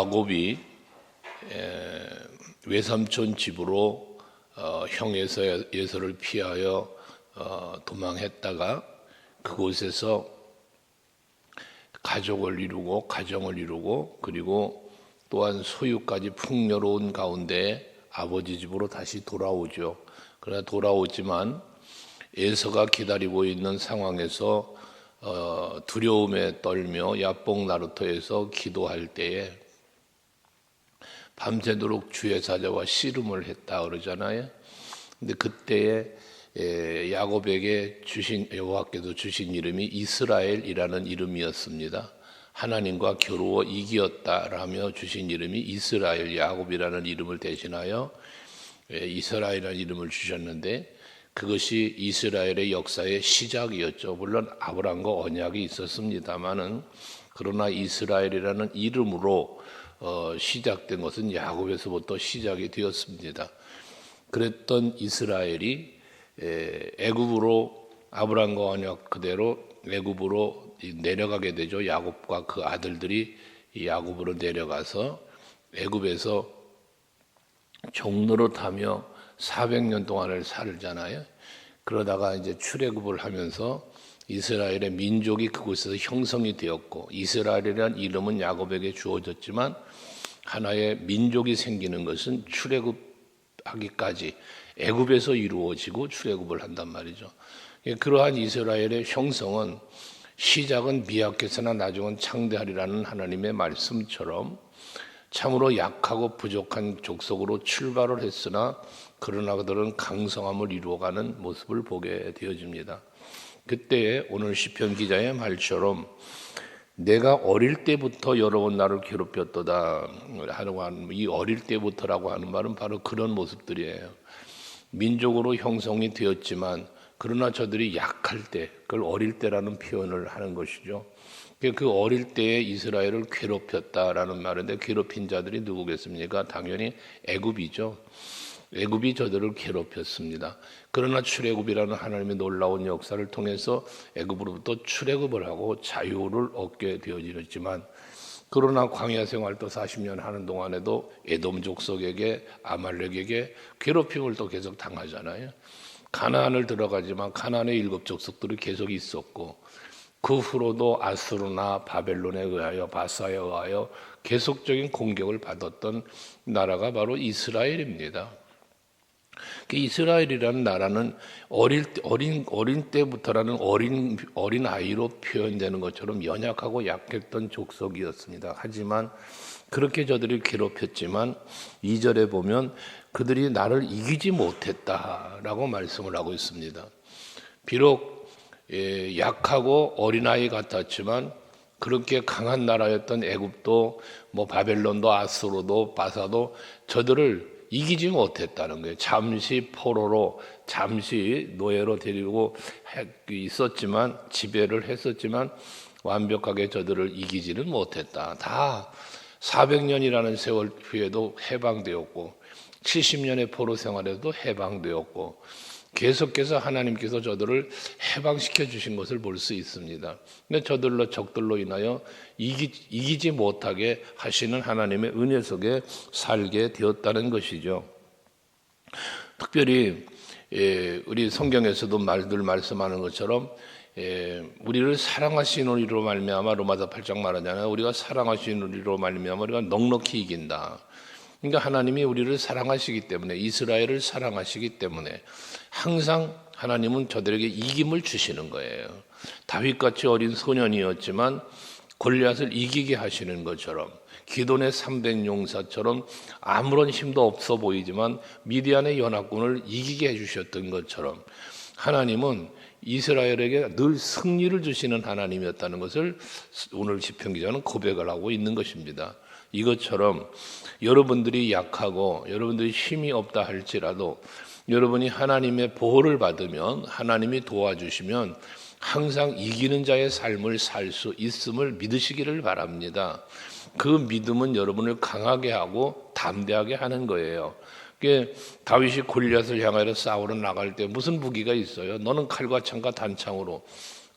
야곱이 외삼촌 집으로 형 에서를 피하여 도망했다가 그곳에서 가족을 이루고 가정을 이루고 그리고 또한 소유까지 풍요로운 가운데 아버지 집으로 다시 돌아오죠. 그러나 돌아오지만 에서가 기다리고 있는 상황에서 두려움에 떨며 야복 나루터에서 기도할 때에 밤새도록 주의 사자와 씨름을 했다 그러잖아요. 근데 그때에 야곱에게 주신 여호와께서 주신 이름이 이스라엘이라는 이름이었습니다. 하나님과 겨루어 이기었다라며 주신 이름이 이스라엘, 야곱이라는 이름을 대신하여 이스라엘이라는 이름을 주셨는데 그것이 이스라엘의 역사의 시작이었죠. 물론 아브라함과 언약이 있었습니다마는 그러나 이스라엘이라는 이름으로 시작된 것은 야곱에서부터 시작이 되었습니다. 그랬던 이스라엘이 애굽으로 아브라함과 언약 그대로 애굽으로 내려가게 되죠. 야곱과 그 아들들이 야곱으로 내려가서 애굽에서 종로로 타며 400년 동안을 살잖아요. 그러다가 이제 출애굽을 하면서 이스라엘의 민족이 그곳에서 형성이 되었고 이스라엘이라는 이름은 야곱에게 주어졌지만 하나의 민족이 생기는 것은 출애굽하기까지 애굽에서 이루어지고 출애굽을 한단 말이죠. 그러한 이스라엘의 형성은 시작은 미약해서나 나중은 창대하리라는 하나님의 말씀처럼 참으로 약하고 부족한 족속으로 출발을 했으나 그러나 그들은 강성함을 이루어가는 모습을 보게 되어집니다. 그때에 오늘 시편 기자의 말처럼 내가 어릴 때부터 여러 번 나를 괴롭혔도다 하고 하는 이 어릴 때부터라고 하는 말은 바로 그런 모습들이에요. 민족으로 형성이 되었지만 그러나 저들이 약할 때 그걸 어릴 때라는 표현을 하는 것이죠. 그 어릴 때에 이스라엘을 괴롭혔다라는 말인데 괴롭힌 자들이 누구겠습니까? 당연히 애굽이죠. 애굽이 저들을 괴롭혔습니다. 그러나 출애굽이라는 하나님의 놀라운 역사를 통해서 애굽으로부터 출애굽을 하고 자유를 얻게 되어지었지만 그러나 광야 생활도 40년 하는 동안에도 에돔 족속에게 아말렉에게 괴롭힘을 또 계속 당하잖아요. 가나안을 들어가지만 가나안의 7 족속들이 계속 있었고 그 후로도 아수르나 바벨론에 의하여 바사에 의하여 계속적인 공격을 받았던 나라가 바로 이스라엘입니다. 이스라엘이라는 나라는 어린 때부터라는 어린 아이로 표현되는 것처럼 연약하고 약했던 족속이었습니다. 하지만 그렇게 저들이 괴롭혔지만 2절에 보면 그들이 나를 이기지 못했다라고 말씀을 하고 있습니다. 비록 약하고 어린아이 같았지만 그렇게 강한 나라였던 애굽도 바벨론도 아수르도 바사도 저들을 이기지 못했다는 거예요. 잠시 포로로 잠시 노예로 데리고 있었지만 지배를 했었지만 완벽하게 저들을 이기지는 못했다. 다 400년이라는 세월 후에도 해방되었고 70년의 포로 생활에도 해방되었고 계속해서 하나님께서 저들을 해방시켜 주신 것을 볼 수 있습니다. 근데 적들로 인하여 이기지 못하게 하시는 하나님의 은혜 속에 살게 되었다는 것이죠. 특별히 우리 성경에서도 늘 말씀하는 것처럼 우리를 사랑하시는 이로 말미암아 로마서 8장 말하잖아요. 우리가 사랑하시는 이로 말미암아 우리가 넉넉히 이긴다. 그러니까 하나님이 우리를 사랑하시기 때문에 이스라엘을 사랑하시기 때문에 항상 하나님은 저들에게 이김을 주시는 거예요. 다윗같이 어린 소년이었지만 골리앗을 이기게 하시는 것처럼 기돈의 300용사처럼 아무런 힘도 없어 보이지만 미디안의 연합군을 이기게 해주셨던 것처럼 하나님은 이스라엘에게 늘 승리를 주시는 하나님이었다는 것을 오늘 시편 기자는 고백을 하고 있는 것입니다. 이것처럼 여러분들이 약하고 여러분들이 힘이 없다 할지라도 여러분이 하나님의 보호를 받으면 하나님이 도와주시면 항상 이기는 자의 삶을 살 수 있음을 믿으시기를 바랍니다. 그 믿음은 여러분을 강하게 하고 담대하게 하는 거예요. 다윗이 골리앗을 향하여 싸우러 나갈 때 무슨 무기가 있어요? 너는 칼과 창과 단창으로.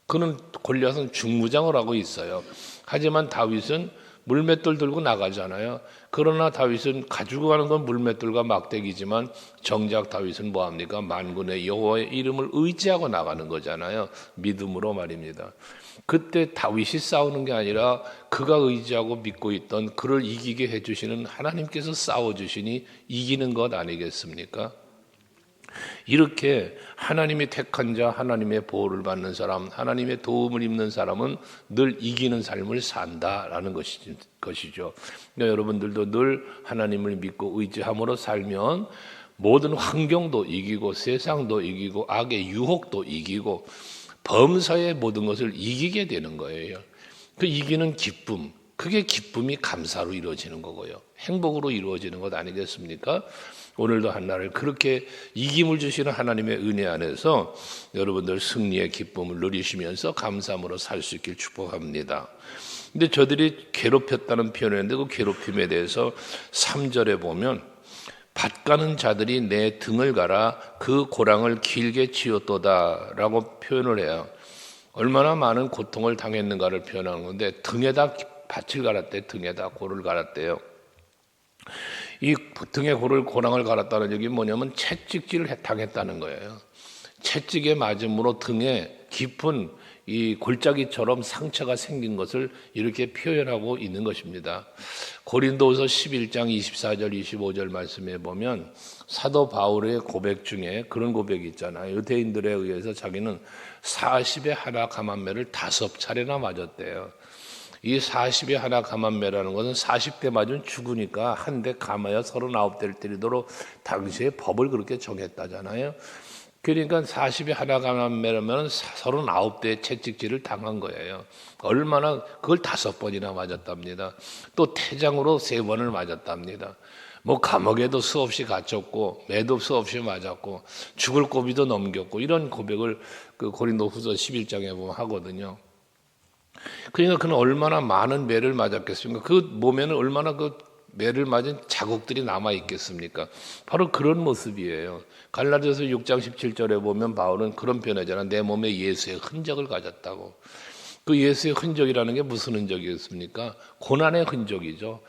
그는 골리앗은 중무장을 하고 있어요. 하지만 다윗은 물맷돌 들고 나가잖아요. 그러나 다윗은 가지고 가는 건 물맷돌과 막대기지만 정작 다윗은 뭐합니까? 만군의 여호와의 이름을 의지하고 나가는 거잖아요. 믿음으로 말입니다. 그때 다윗이 싸우는 게 아니라 그가 의지하고 믿고 있던 그를 이기게 해주시는 하나님께서 싸워주시니 이기는 것 아니겠습니까? 이렇게 하나님이 택한 자, 하나님의 보호를 받는 사람, 하나님의 도움을 입는 사람은 늘 이기는 삶을 산다라는 것이죠. 그러니까 여러분들도 늘 하나님을 믿고 의지함으로 살면 모든 환경도 이기고 세상도 이기고 악의 유혹도 이기고 범사의 모든 것을 이기게 되는 거예요. 그 이기는 기쁨, 그게 기쁨이 감사로 이루어지는 거고요. 행복으로 이루어지는 것 아니겠습니까? 오늘도 한날을 그렇게 이김을 주시는 하나님의 은혜 안에서 여러분들 승리의 기쁨을 누리시면서 감사함으로 살 수 있길 축복합니다. 근데 저들이 괴롭혔다는 표현을 했는데 그 괴롭힘에 대해서 3절에 보면 밭가는 자들이 내 등을 갈아 그 고랑을 길게 치었도다라고 표현을 해요. 얼마나 많은 고통을 당했는가를 표현하는 건데 등에다 밭을 갈았대, 등에다 고를 갈았대요. 이 등에 고랑을 갈았다는 얘기 뭐냐면 채찍질을 당했다는 거예요. 채찍에 맞음으로 등에 깊은 이 골짜기처럼 상처가 생긴 것을 이렇게 표현하고 있는 것입니다. 고린도후서 11장 24절 25절 말씀에 보면 사도 바울의 고백 중에 그런 고백이 있잖아요. 유대인들에 의해서 자기는 40에 하나 감한매를 5차례나 맞았대요. 이 40에 하나 감한매라는 것은 40대 맞으면 죽으니까 한 대 감아야 39대를 때리도록 당시에 법을 그렇게 정했다잖아요. 그러니까 40에 하나 감한매라면 39대의 채찍질을 당한 거예요. 얼마나 그걸 5번이나 맞았답니다. 또 태장으로 3번을 맞았답니다. 뭐 감옥에도 수없이 갇혔고 매도 수없이 맞았고 죽을 고비도 넘겼고 이런 고백을 그 고린도후서 11장에 보면 하거든요. 그러니까 그는 얼마나 많은 매를 맞았겠습니까? 그 몸에는 얼마나 그 매를 맞은 자국들이 남아 있겠습니까? 바로 그런 모습이에요. 갈라디아서 6장 17절에 보면 바울은 그런 표현하잖아. 내 몸에 예수의 흔적을 가졌다고. 그 예수의 흔적이라는 게 무슨 흔적이었습니까? 고난의 흔적이죠.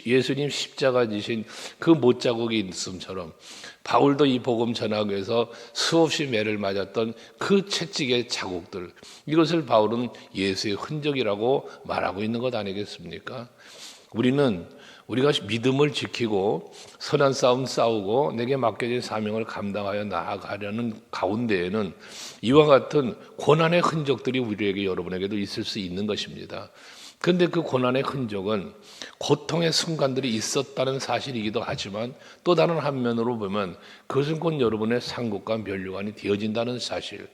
예수님 십자가 지신 그 못자국이 있음처럼 바울도 이 복음 전하기 위해서 수없이 매를 맞았던 그 채찍의 자국들, 이것을 바울은 예수의 흔적이라고 말하고 있는 것 아니겠습니까? 우리가 믿음을 지키고 선한 싸움 싸우고 내게 맡겨진 사명을 감당하여 나아가려는 가운데에는 이와 같은 고난의 흔적들이 우리에게 여러분에게도 있을 수 있는 것입니다. 그런데 그 고난의 흔적은 고통의 순간들이 있었다는 사실이기도 하지만 또 다른 한면으로 보면 그것은 곧 여러분의 상급과 면류관이 되어진다는 사실,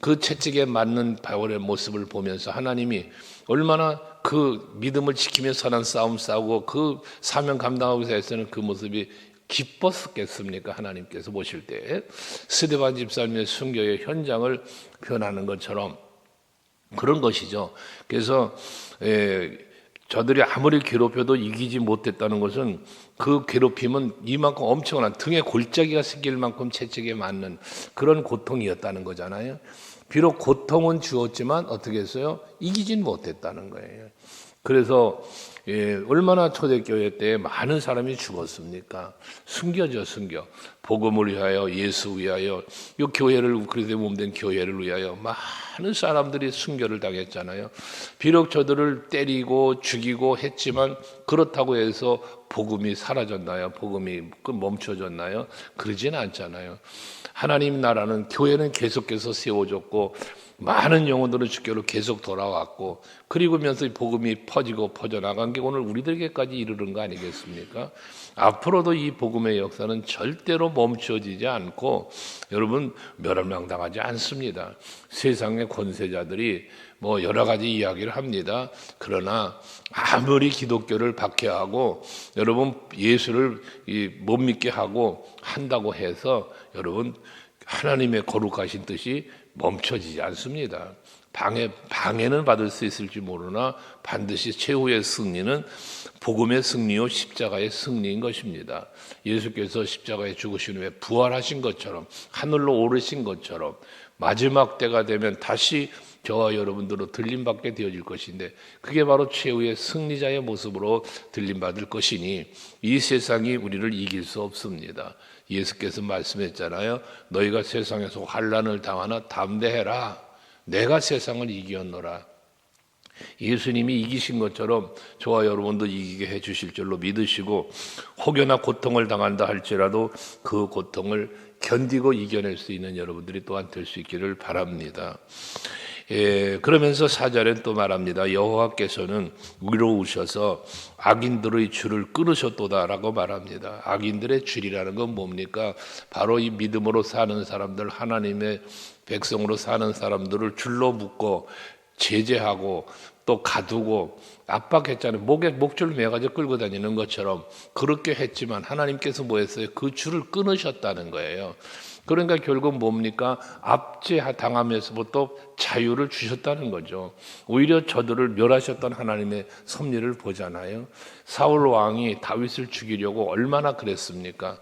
그 채찍에 맞는 바울의 모습을 보면서 하나님이 얼마나 그 믿음을 지키며 선한 싸움 싸우고 그 사명 감당하기 위해서 애쓰는 그 모습이 기뻤겠습니까? 하나님께서 보실 때 스데반 집사님의 순교의 현장을 표현하는 것처럼 그런 것이죠. 그래서 저들이 아무리 괴롭혀도 이기지 못했다는 것은 그 괴롭힘은 이만큼 엄청난 등에 골짜기가 생길 만큼 채찍에 맞는 그런 고통이었다는 거잖아요. 비록 고통은 주었지만 어떻게 했어요? 이기진 못했다는 거예요. 그래서 얼마나 초대교회 때 많은 사람이 죽었습니까? 숨겨져. 복음을 위하여, 예수 위하여, 이 교회를, 그리스도의 몸된 교회를 위하여 많은 사람들이 순교를 당했잖아요. 비록 저들을 때리고 죽이고 했지만 그렇다고 해서 복음이 사라졌나요? 복음이 멈춰졌나요? 그러진 않잖아요. 하나님 나라는, 교회는 계속해서 세워졌고 많은 영혼들은 주께로 계속 돌아왔고, 그리고면서 복음이 퍼지고 퍼져나간 게 오늘 우리들에게까지 이르는 거 아니겠습니까? 앞으로도 이 복음의 역사는 절대로 멈춰지지 않고 여러분 멸망당하지 않습니다. 세상의 권세자들이 뭐 여러 가지 이야기를 합니다. 그러나 아무리 기독교를 박해하고 여러분 예수를 못 믿게 하고 한다고 해서 여러분 하나님의 거룩하신 뜻이 멈춰지지 않습니다. 방해는 받을 수 있을지 모르나 반드시 최후의 승리는 복음의 승리요 십자가의 승리인 것입니다. 예수께서 십자가에 죽으신 후에 부활하신 것처럼 하늘로 오르신 것처럼 마지막 때가 되면 다시 저와 여러분들로 들림받게 되어질 것인데 그게 바로 최후의 승리자의 모습으로 들림받을 것이니 이 세상이 우리를 이길 수 없습니다. 예수께서 말씀했잖아요. 너희가 세상에서 환난을 당하나 담대해라. 내가 세상을 이겼노라. 예수님이 이기신 것처럼 저와 여러분도 이기게 해주실 줄로 믿으시고 혹여나 고통을 당한다 할지라도 그 고통을 견디고 이겨낼 수 있는 여러분들이 또한 될 수 있기를 바랍니다. 그러면서 4절엔 또 말합니다. 여호와께서는 위로우셔서 악인들의 줄을 끊으셨도다라고 말합니다. 악인들의 줄이라는 건 뭡니까? 바로 이 믿음으로 사는 사람들, 하나님의 백성으로 사는 사람들을 줄로 묶고 제재하고 또 가두고 압박했잖아요. 목에 목줄 매가지고 끌고 다니는 것처럼 그렇게 했지만 하나님께서 뭐 했어요? 그 줄을 끊으셨다는 거예요. 그러니까 결국 뭡니까? 압제당하면서부터 자유를 주셨다는 거죠. 오히려 저들을 멸하셨던 하나님의 섭리를 보잖아요. 사울 왕이 다윗을 죽이려고 얼마나 그랬습니까?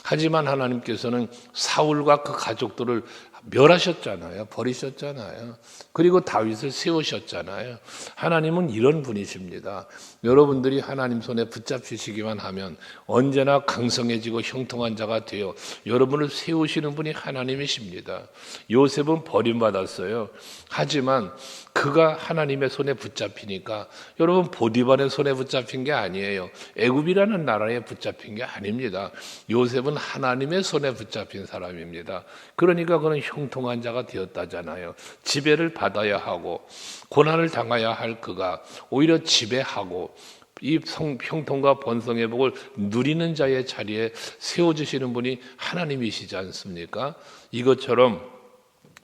하지만 하나님께서는 사울과 그 가족들을 멸하셨잖아요. 버리셨잖아요. 그리고 다윗을 세우셨잖아요. 하나님은 이런 분이십니다. 여러분들이 하나님 손에 붙잡히시기만 하면 언제나 강성해지고 형통한 자가 되어 여러분을 세우시는 분이 하나님이십니다. 요셉은 버림받았어요. 하지만 그가 하나님의 손에 붙잡히니까 여러분 보디발의 손에 붙잡힌 게 아니에요. 애굽이라는 나라에 붙잡힌 게 아닙니다. 요셉은 하나님의 손에 붙잡힌 사람입니다. 그러니까 그는 형통한 자가 되었다잖아요. 지배를 받아야 하고 고난을 당해야 할 그가 오히려 지배하고 이 형통과 번성의 복을 누리는 자의 자리에 세워주시는 분이 하나님이시지 않습니까? 이것처럼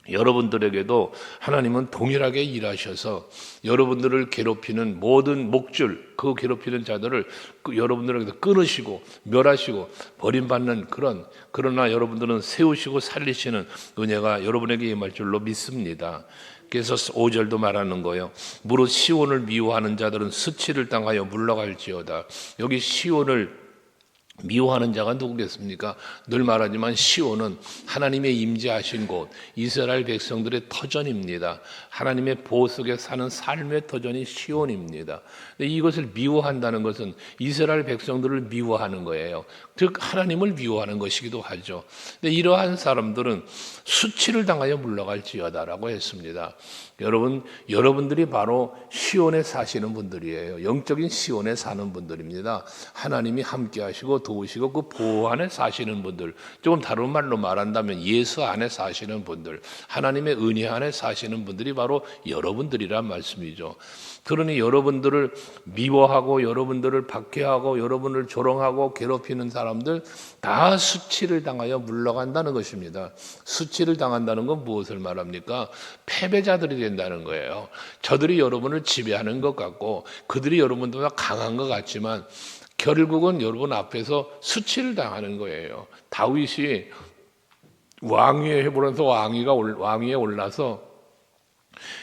여러분들에게도 하나님은 동일하게 일하셔서 여러분들을 괴롭히는 모든 목줄, 그 괴롭히는 자들을 여러분들에게도 끊으시고 멸하시고 버림받는 그러나 여러분들은 세우시고 살리시는 은혜가 여러분에게 임할 줄로 믿습니다. 그래서 5절도 말하는 거예요. 무릇 시온을 미워하는 자들은 수치를 당하여 물러갈지어다. 여기 시온을 미워하는 자가 누구겠습니까? 늘 말하지만 시온은 하나님의 임재하신 곳, 이스라엘 백성들의 터전입니다. 하나님의 보호 속에 사는 삶의 터전이 시온입니다. 이것을 미워한다는 것은 이스라엘 백성들을 미워하는 거예요. 즉 하나님을 미워하는 것이기도 하죠. 근데 이러한 사람들은 수치를 당하여 물러갈지어다라고 했습니다. 여러분들이 바로 시온에 사시는 분들이에요. 영적인 시온에 사는 분들입니다. 하나님이 함께 하시고 도우시고 그 보호 안에 사시는 분들, 조금 다른 말로 말한다면 예수 안에 사시는 분들, 하나님의 은혜 안에 사시는 분들이 바로 여러분들이란 말씀이죠. 그러니 여러분들을 미워하고 여러분들을 박해하고 여러분을 조롱하고 괴롭히는 사람들 다 수치를 당하여 물러간다는 것입니다. 수치를 당한다는 건 무엇을 말합니까? 패배자들이 된다는 거예요. 저들이 여러분을 지배하는 것 같고 그들이 여러분들보다 강한 것 같지만 결국은 여러분 앞에서 수치를 당하는 거예요. 다윗이 왕위에 해보면서 왕위에 올라서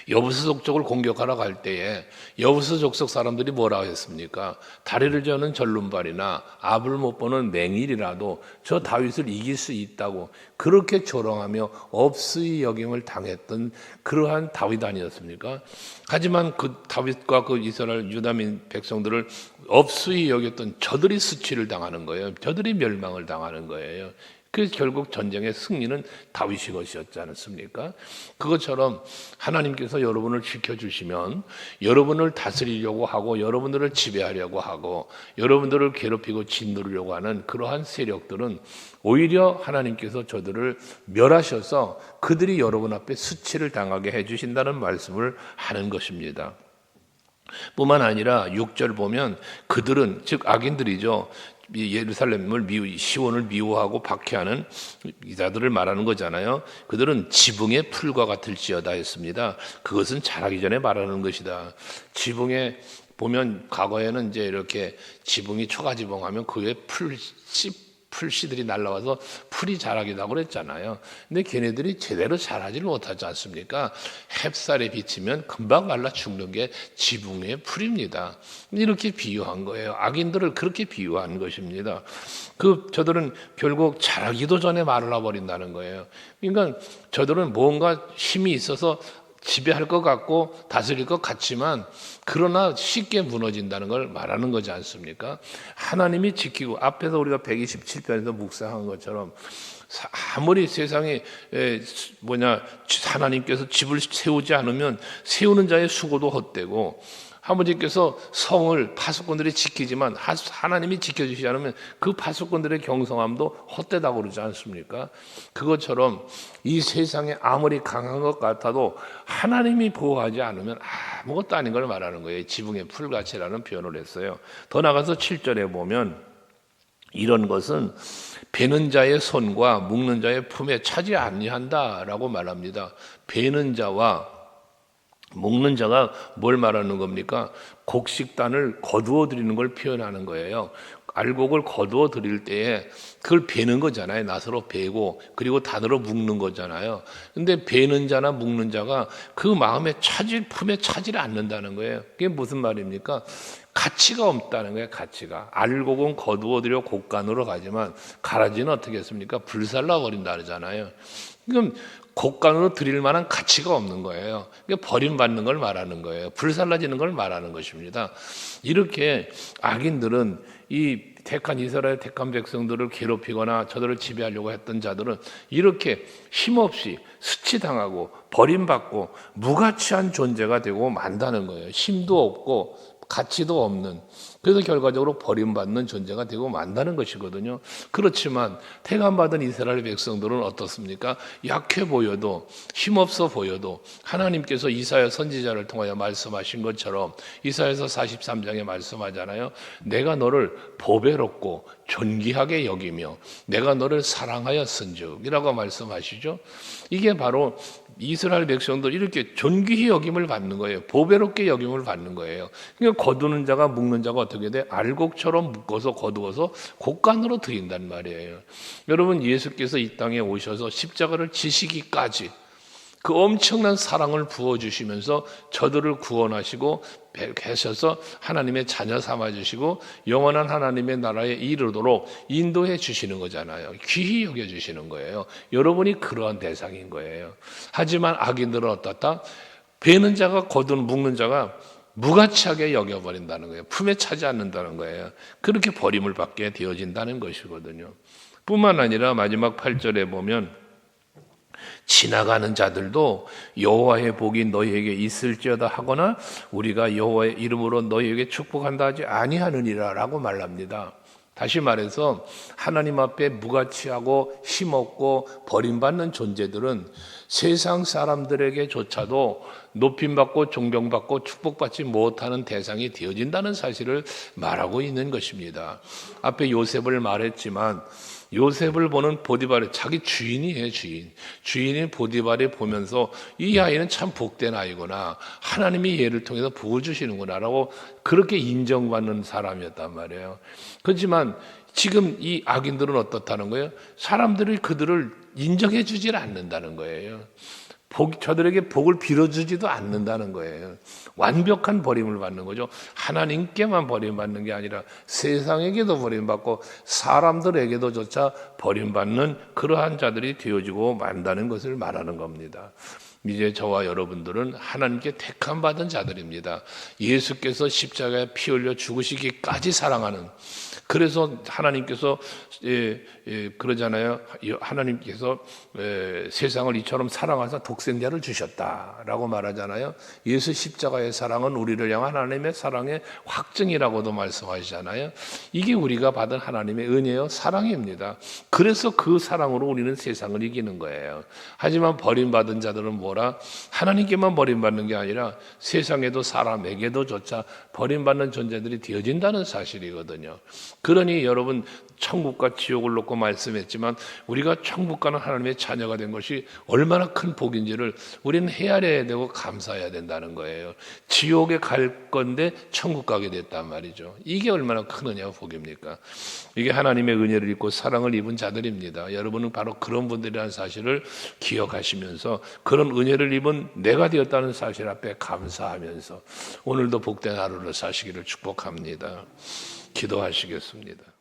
여부스 족속을 공격하러 갈 때에 여부스 족속 사람들이 뭐라고 했습니까? 다리를 저는 절름발이나 앞을 못 보는 맹일이라도 저 다윗을 이길 수 있다고 그렇게 조롱하며 업수의 여김을 당했던 그러한 다윗 아니었습니까? 하지만 그 다윗과 그 이스라엘 유다민 백성들을 업수의 여겼던 저들이 수치를 당하는 거예요. 저들이 멸망을 당하는 거예요. 그래서 결국 전쟁의 승리는 다윗이 것이었지 않습니까? 그것처럼 하나님께서 여러분을 지켜주시면 여러분을 다스리려고 하고 여러분들을 지배하려고 하고 여러분들을 괴롭히고 짓누르려고 하는 그러한 세력들은 오히려 하나님께서 저들을 멸하셔서 그들이 여러분 앞에 수치를 당하게 해주신다는 말씀을 하는 것입니다. 뿐만 아니라 6절 보면 그들은 즉 악인들이죠. 예루살렘을 시온을 미워하고 박해하는 이자들을 말하는 거잖아요. 그들은 지붕의 풀과 같을지어다 했습니다. 그것은 자라기 전에 말하는 것이다. 지붕에 보면 과거에는 이제 이렇게 지붕이 초가지붕하면 그 위에 풀씨들이 날라와서 풀이 자라기도 하고 그랬잖아요. 근데 걔네들이 제대로 자라지 못하지 않습니까? 햇살에 비치면 금방 말라 죽는 게 지붕의 풀입니다. 이렇게 비유한 거예요. 악인들을 그렇게 비유한 것입니다. 저들은 결국 자라기도 전에 말라 버린다는 거예요. 그러니까 저들은 뭔가 힘이 있어서 지배할 것 같고 다스릴 것 같지만 그러나 쉽게 무너진다는 걸 말하는 거지 않습니까? 하나님이 지키고 앞에서 우리가 127편에서 묵상한 것처럼 아무리 세상에 하나님께서 집을 세우지 않으면 세우는 자의 수고도 헛되고 아버지께서 성을 파수꾼들이 지키지만 하나님이 지켜주시지 않으면 그 파수꾼들의 경성함도 헛되다고 그러지 않습니까? 그것처럼 이 세상에 아무리 강한 것 같아도 하나님이 보호하지 않으면 아무것도 아닌 걸 말하는 거예요. 지붕의 풀같이라는 표현을 했어요. 더 나가서 7절에 보면 이런 것은 베는 자의 손과 묶는 자의 품에 차지 아니한다라고 말합니다. 베는 자와 묶는 자가 뭘 말하는 겁니까? 곡식단을 거두어 드리는 걸 표현하는 거예요. 알곡을 거두어 드릴 때에 그걸 베는 거잖아요. 낫으로 베고 그리고 단으로 묶는 거잖아요. 근데 베는 자나 묶는 자가 그 마음에 품에 차지를 않는다는 거예요. 그게 무슨 말입니까? 가치가 없다는 거예요. 가치가. 알곡은 거두어 들여 곡간으로 가지만 가라지는 어떻게 했습니까? 불살라 버린다 그러잖아요. 그럼 곡간으로 드릴 만한 가치가 없는 거예요. 그러니까 버림받는 걸 말하는 거예요. 불살라지는 걸 말하는 것입니다. 이렇게 악인들은 이 택한 이스라엘 택한 백성들을 괴롭히거나 저들을 지배하려고 했던 자들은 이렇게 힘없이 수치당하고 버림받고 무가치한 존재가 되고 만다는 거예요. 힘도 없고 가치도 없는, 그래서 결과적으로 버림받는 존재가 되고 만다는 것이거든요. 그렇지만 택함받은 이스라엘 백성들은 어떻습니까? 약해 보여도 힘없어 보여도 하나님께서 이사야 선지자를 통하여 말씀하신 것처럼 이사야서 43장에 말씀하잖아요. 내가 너를 보배롭고 존귀하게 여기며 내가 너를 사랑하였은즉 이라고 말씀하시죠. 이게 바로 이스라엘 백성들 이렇게 존귀히 여김을 받는 거예요. 보배롭게 여김을 받는 거예요. 그러니까 거두는 자가 묶는 자가 어떻게 돼? 알곡처럼 묶어서 거두어서 곡간으로 드린단 말이에요. 여러분, 예수께서 이 땅에 오셔서 십자가를 지시기까지 그 엄청난 사랑을 부어주시면서 저들을 구원하시고 계셔서 하나님의 자녀 삼아주시고 영원한 하나님의 나라에 이르도록 인도해 주시는 거잖아요. 귀히 여겨주시는 거예요. 여러분이 그러한 대상인 거예요. 하지만 악인들은 어떻다? 베는 자가 묶는 자가 무가치하게 여겨버린다는 거예요. 품에 차지 않는다는 거예요. 그렇게 버림을 받게 되어진다는 것이거든요. 뿐만 아니라 마지막 8절에 보면 지나가는 자들도 여호와의 복이 너희에게 있을지어다 하거나 우리가 여호와의 이름으로 너희에게 축복한다 하지 아니하느니라 라고 말합니다. 다시 말해서 하나님 앞에 무가치하고 힘없고 버림받는 존재들은 세상 사람들에게조차도 높임받고 존경받고 축복받지 못하는 대상이 되어진다는 사실을 말하고 있는 것입니다. 앞에 요셉을 말했지만 요셉을 보는 보디발이 자기 주인이에요. 주인인 보디발이 보면서 이 아이는 참 복된 아이구나, 하나님이 얘를 통해서 복을 주시는구나 라고 그렇게 인정받는 사람이었단 말이에요. 그렇지만 지금 이 악인들은 어떻다는 거예요? 사람들이 그들을 인정해 주질 않는다는 거예요. 저들에게 복을 빌어주지도 않는다는 거예요. 완벽한 버림을 받는 거죠. 하나님께만 버림받는 게 아니라 세상에게도 버림받고 사람들에게도 조차 버림받는 그러한 자들이 되어지고 만다는 것을 말하는 겁니다. 이제 저와 여러분들은 하나님께 택함받은 자들입니다. 예수께서 십자가에 피 흘려 죽으시기까지 사랑하는, 그래서 하나님께서 그러잖아요. 하나님께서 세상을 이처럼 사랑하사 독생자를 주셨다라고 말하잖아요. 예수 십자가의 사랑은 우리를 향한 하나님의 사랑의 확증이라고도 말씀하시잖아요. 이게 우리가 받은 하나님의 은혜요 사랑입니다. 그래서 그 사랑으로 우리는 세상을 이기는 거예요. 하지만 버림받은 자들은 뭐라? 하나님께만 버림받는 게 아니라 세상에도 사람에게도 조차 버림받는 존재들이 되어진다는 사실이거든요. 그러니 여러분, 천국과 지옥을 놓고 말씀했지만 우리가 천국 가는 하나님의 자녀가 된 것이 얼마나 큰 복인지를 우리는 헤아려야 되고 감사해야 된다는 거예요. 지옥에 갈 건데 천국 가게 됐단 말이죠. 이게 얼마나 큰 은혜와 복입니까? 이게 하나님의 은혜를 입고 사랑을 입은 자들입니다. 여러분은 바로 그런 분들이라는 사실을 기억하시면서 그런 은혜를 입은 내가 되었다는 사실 앞에 감사하면서 오늘도 복된 하루를 사시기를 축복합니다. 기도하시겠습니다.